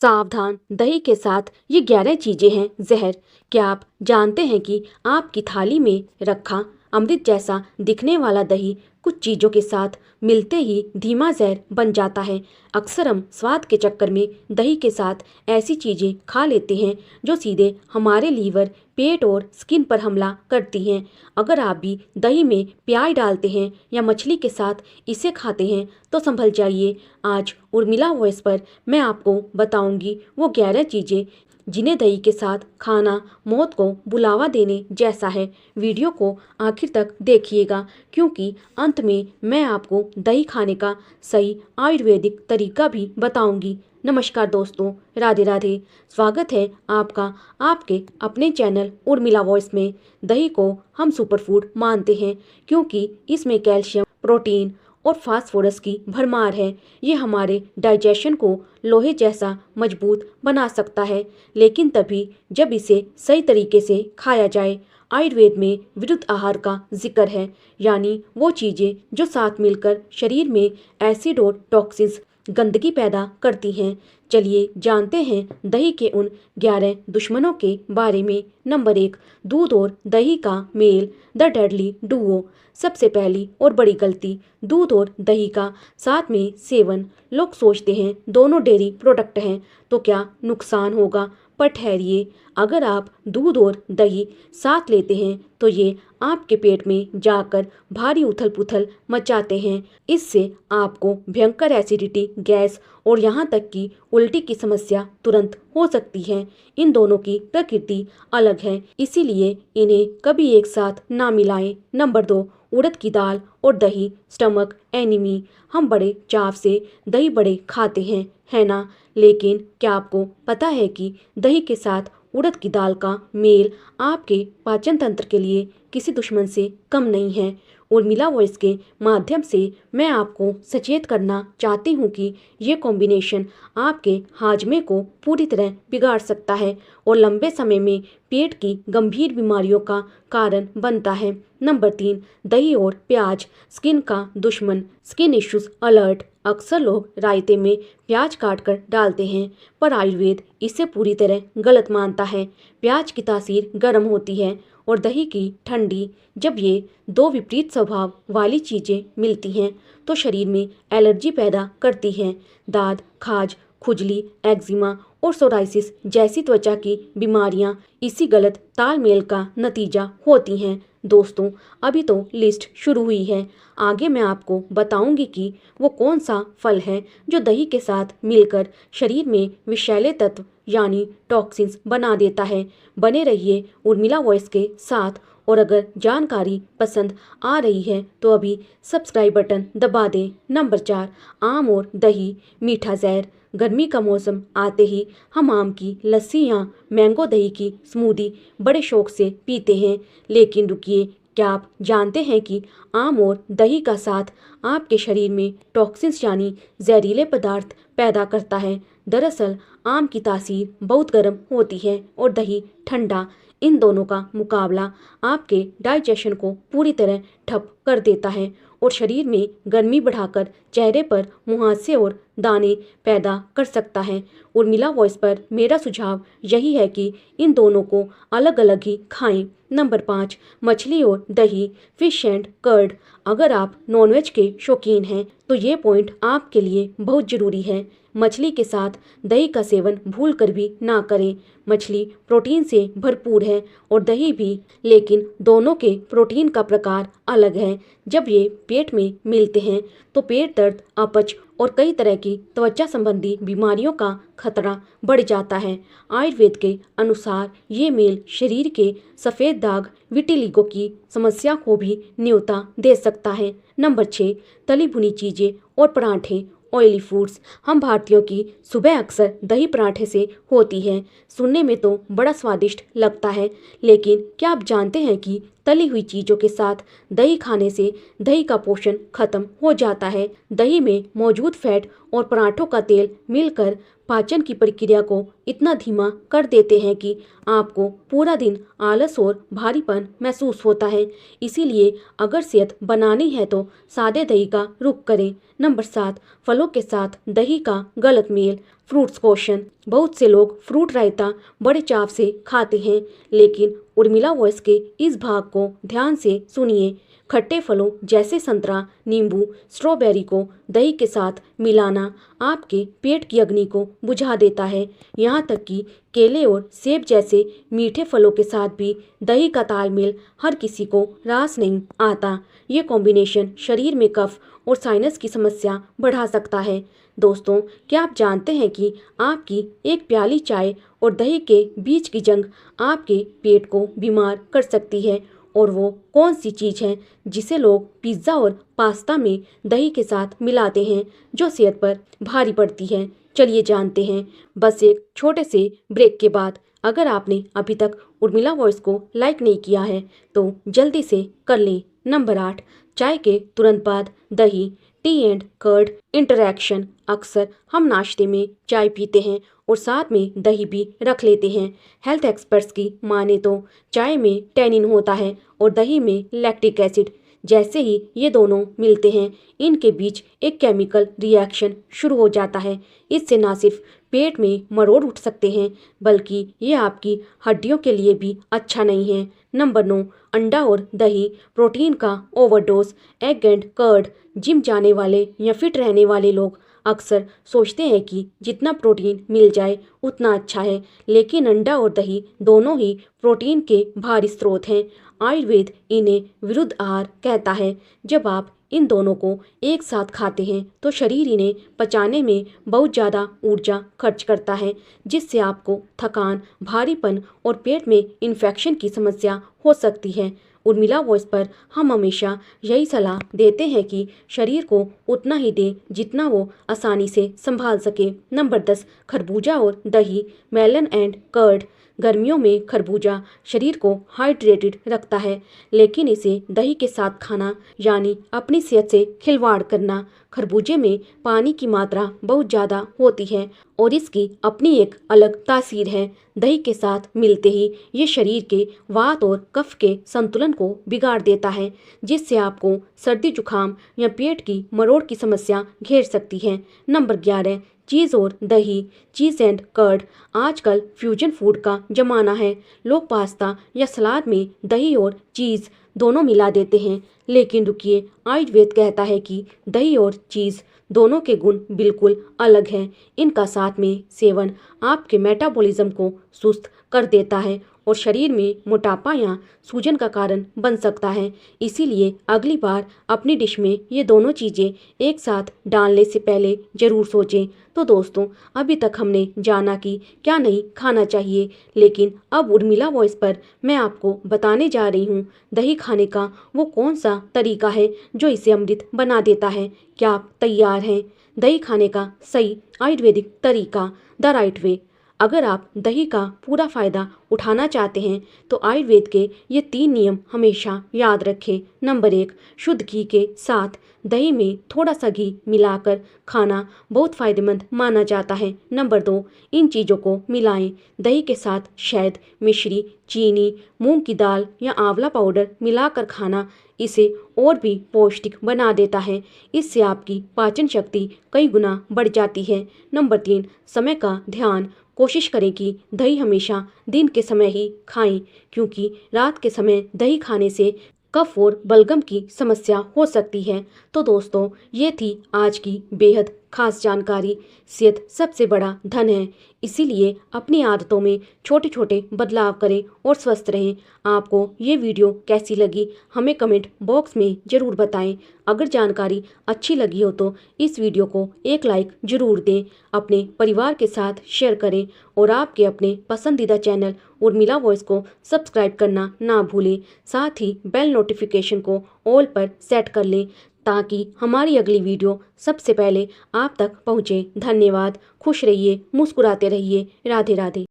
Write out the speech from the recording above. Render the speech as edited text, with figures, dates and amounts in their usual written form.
सावधान, दही के साथ ये 11 चीजें हैं जहर। क्या आप जानते हैं कि आपकी थाली में रखा अमृत जैसा दिखने वाला दही कुछ चीजों के साथ मिलते ही धीमा जहर बन जाता है। अक्सर हम स्वाद के चक्कर में दही के साथ ऐसी चीजें खा लेते हैं जो सीधे हमारे लीवर, पेट और स्किन पर हमला करती हैं। अगर आप भी दही में प्याज डालते हैं या मछली के साथ इसे खाते हैं तो संभल जाइए। आज उर्मिला वॉइस पर मैं आपको बताऊंगी वो 11 चीज़ें जिन्हें दही के साथ खाना मौत को बुलावा देने जैसा है। वीडियो को आखिर तक देखिएगा क्योंकि अंत में मैं आपको दही खाने का सही आयुर्वेदिक तरीका भी बताऊंगी। नमस्कार दोस्तों, राधे राधे। स्वागत है आपका आपके अपने चैनल उर्मिला वॉइस में। दही को हम सुपरफूड मानते हैं क्योंकि इसमें कैल्शियम, प्रोटीन और फास्फोरस की भरमार है। ये हमारे डाइजेशन को लोहे जैसा मजबूत बना सकता है, लेकिन तभी जब इसे सही तरीके से खाया जाए। आयुर्वेद में विरुद्ध आहार का जिक्र है, यानी वो चीज़ें जो साथ मिलकर शरीर में एसिड और टॉक्सिन्स गंदगी पैदा करती हैं। चलिए जानते हैं दही के उन 11 दुश्मनों के बारे में। नंबर 1, दूध और दही का मेल, द डेडली डुओ। सबसे पहली और बड़ी गलती, दूध और दही का साथ में सेवन। लोग सोचते हैं दोनों डेयरी प्रोडक्ट हैं तो क्या नुकसान होगा, पर ठहरिए। अगर आप दूध और दही साथ लेते हैं तो ये आपके पेट में जाकर भारी उथल पुथल मचाते हैं। इससे आपको भयंकर एसिडिटी, गैस और यहाँ तक कि उल्टी की समस्या तुरंत हो सकती है। इन दोनों की प्रकृति अलग है, इसीलिए इन्हें कभी एक साथ ना मिलाएं। नंबर 2, उड़द की दाल और दही, स्टमक एनिमी। हम बड़े चाव से दही बड़े खाते हैं, है ना? लेकिन क्या आपको पता है कि दही के साथ उड़द की दाल का मेल आपके पाचन तंत्र के लिए किसी दुश्मन से कम नहीं है। उर्मिला वॉइस के माध्यम से मैं आपको सचेत करना चाहती हूँ कि ये कॉम्बिनेशन आपके हाजमे को पूरी तरह बिगाड़ सकता है और लंबे समय में पेट की गंभीर बीमारियों का कारण बनता है। नंबर 3, दही और प्याज, स्किन का दुश्मन, स्किन इश्यूज अलर्ट। अक्सर लोग रायते में प्याज काट कर डालते हैं, पर आयुर्वेद इसे पूरी तरह गलत मानता है। प्याज की तासीर गर्म होती है और दही की ठंडी। जब ये दो विपरीत स्वभाव वाली चीज़ें मिलती हैं तो शरीर में एलर्जी पैदा करती हैं। दाद, खाज, खुजली, एक्जिमा और सोराइसिस जैसी त्वचा की बीमारियां इसी गलत तालमेल का नतीजा होती हैं। दोस्तों, अभी तो लिस्ट शुरू हुई है। आगे मैं आपको बताऊंगी कि वो कौन सा फल है जो दही के साथ मिलकर शरीर में विषैले तत्व यानी टॉक्सिन्स बना देता है। बने रहिए उर्मिला वॉइस के साथ। और अगर जानकारी पसंद आ रही है तो अभी सब्सक्राइब बटन दबा दें। नंबर 4, आम और दही, मीठा जहर। गर्मी का मौसम आते ही हम आम की लस्सी या मैंगो दही की स्मूदी बड़े शौक से पीते हैं, लेकिन रुकिए, क्या आप जानते हैं कि आम और दही का साथ आपके शरीर में टॉक्सिन्स यानी जहरीले पदार्थ पैदा करता है। दरअसल आम की तासीर बहुत गर्म होती है और दही ठंडा। इन दोनों का मुकाबला आपके डाइजेशन को पूरी तरह ठप कर देता है और शरीर में गर्मी बढ़ाकर चेहरे पर मुहासे और दाने पैदा कर सकता है। उर्मिला वॉइस पर मेरा सुझाव यही है कि इन दोनों को अलग अलग ही खाएं। नंबर 5, मछली और दही, फिश एंड कर्ड। अगर आप नॉनवेज के शौकीन हैं तो ये पॉइंट आपके लिए बहुत ज़रूरी है। मछली के साथ दही का सेवन भूल कर भी ना करें। मछली प्रोटीन से भरपूर है और दही भी, लेकिन दोनों के प्रोटीन का प्रकार अलग है। जब ये पेट में मिलते हैं तो पेट दर्द, अपच और कई तरह की त्वचा संबंधी बीमारियों का खतरा बढ़ जाता है। आयुर्वेद के अनुसार ये मेल शरीर के सफ़ेद दाग, विटिलिगो की समस्या को भी न्योता दे सकता है। नंबर 6, तली भुनी चीज़ें और पराठे, ऑयली फूड्स। हम भारतीयों की सुबह अक्सर दही पराठे से होती है। सुनने में तो बड़ा स्वादिष्ट लगता है, लेकिन क्या आप जानते हैं कि तली हुई चीज़ों के साथ दही खाने से दही का पोषण खत्म हो जाता है। दही में मौजूद फैट और पराठों का तेल मिलकर पाचन की प्रक्रिया को इतना धीमा कर देते हैं कि आपको पूरा दिन आलस और भारीपन महसूस होता है। इसीलिए अगर सेहत बनानी है तो सादे दही का रुख करें। नंबर 7, फलों के साथ दही का गलत मेल। Fruits question. बहुत से लोग फ्रूट रायता बड़े चाव से खाते हैं, लेकिन उर्मिला वॉइस के इस भाग को ध्यान से सुनिए। खट्टे फलों जैसे संतरा, नींबू, स्ट्रॉबेरी को दही के साथ मिलाना आपके पेट की अग्नि को बुझा देता है। यहाँ तक कि केले और सेब जैसे मीठे फलों के साथ भी दही का तालमेल हर किसी को रास नहीं आता। ये कॉम्बिनेशन शरीर में कफ और साइनस की समस्या बढ़ा सकता है। दोस्तों, क्या आप जानते हैं कि आपकी एक प्याली चाय और दही के बीच की जंग आपके पेट को बीमार कर सकती है? और वो कौन सी चीज़ है जिसे लोग पिज़्ज़ा और पास्ता में दही के साथ मिलाते हैं, जो सेहत पर भारी पड़ती है? चलिए जानते हैं, बस एक छोटे से ब्रेक के बाद। अगर आपने अभी तक उर्मिला वॉइस को लाइक नहीं किया है तो जल्दी से कर लें। नंबर 8, चाय के तुरंत बाद दही। Tea and curd interaction. अक्सर हम नाश्ते में चाय पीते हैं और साथ में दही भी रख लेते हैं। हेल्थ एक्सपर्ट्स की माने तो चाय में टैनिन होता है और दही में लैक्टिक एसिड। जैसे ही ये दोनों मिलते हैं, इनके बीच एक केमिकल रिएक्शन शुरू हो जाता है। इससे ना सिर्फ पेट में मरोड़ उठ सकते हैं, बल्कि ये आपकी हड्डियों के लिए भी अच्छा नहीं है। नंबर 9, अंडा और दही प्रोटीन का overdose. Egg and curd. Gym जाने वाले या फिट रहने वाले लोग अक्सर सोचते हैं कि जितना प्रोटीन मिल जाए उतना अच्छा है, लेकिन अंडा और दही दोनों ही प्रोटीन के भारी स्रोत हैं। आयुर्वेद इन्हें विरुद्ध आहार कहता है। जब आप इन दोनों को एक साथ खाते हैं तो शरीर इन्हें पचाने में बहुत ज़्यादा ऊर्जा खर्च करता है, जिससे आपको थकान, भारीपन और पेट में इन्फेक्शन की समस्या हो सकती है। उर्मिला वॉइस पर हम हमेशा यही सलाह देते हैं कि शरीर को उतना ही दें जितना वो आसानी से संभाल सके। नंबर 10, खरबूजा और दही। Melon and curd. गर्मियों में खरबूजा शरीर को हाइड्रेटेड रखता है, लेकिन इसे दही के साथ खाना यानी अपनी सेहत से खिलवाड़ करना। खरबूजे में पानी की मात्रा बहुत ज़्यादा होती है और इसकी अपनी एक अलग तासीर है। दही के साथ मिलते ही ये शरीर के वात और कफ के संतुलन को बिगाड़ देता है, जिससे आपको सर्दी, जुकाम या पेट की मरोड़ की समस्या घेर सकती है। नंबर 11, चीज़ और दही। चीज़ एंड कर्ड। आजकल फ्यूजन फूड का जमाना है। लोग पास्ता या सलाद में दही और चीज़ दोनों मिला देते हैं, लेकिन रुकिए, आयुर्वेद कहता है कि दही और चीज़ दोनों के गुण बिल्कुल अलग हैं। इनका साथ में सेवन आपके मेटाबॉलिज्म को सुस्त कर देता है और शरीर में मोटापा या सूजन का कारण बन सकता है। इसीलिए अगली बार अपनी डिश में ये दोनों चीज़ें एक साथ डालने से पहले ज़रूर सोचें। तो दोस्तों, अभी तक हमने जाना कि क्या नहीं खाना चाहिए, लेकिन अब उर्मिला वॉइस पर मैं आपको बताने जा रही हूँ दही खाने का वो कौन सा तरीका है जो इसे अमृत बना देता है। क्या आप तैयार हैं? दही खाने का सही आयुर्वेदिक तरीका, द राइट वे। अगर आप दही का पूरा फ़ायदा उठाना चाहते हैं तो आयुर्वेद के ये 3 नियम हमेशा याद रखें। नंबर 1, शुद्ध घी के साथ दही में थोड़ा सा घी मिलाकर खाना बहुत फ़ायदेमंद माना जाता है। नंबर 2, इन चीज़ों को मिलाएं। दही के साथ शहद, मिश्री, चीनी, मूंग की दाल या आंवला पाउडर मिलाकर खाना इसे और भी पौष्टिक बना देता है। इससे आपकी पाचन शक्ति कई गुना बढ़ जाती है। नंबर 3, समय का ध्यान। कोशिश करें कि दही हमेशा दिन के समय ही खाएं, क्योंकि रात के समय दही खाने से कफ और बलगम की समस्या हो सकती है। तो दोस्तों, ये थी आज की बेहद खास जानकारी। सेहत सबसे बड़ा धन है, इसीलिए अपनी आदतों में छोटे छोटे बदलाव करें और स्वस्थ रहें। आपको ये वीडियो कैसी लगी हमें कमेंट बॉक्स में ज़रूर बताएं। अगर जानकारी अच्छी लगी हो तो इस वीडियो को एक लाइक ज़रूर दें, अपने परिवार के साथ शेयर करें और आपके अपने पसंदीदा चैनल उर्मिला वॉइस को सब्सक्राइब करना ना भूलें। साथ ही बेल नोटिफिकेशन को ऑल पर सेट कर लें ताकि हमारी अगली वीडियो सबसे पहले आप तक पहुँचे। धन्यवाद। खुश रहिए, मुस्कुराते रहिए। राधे राधे।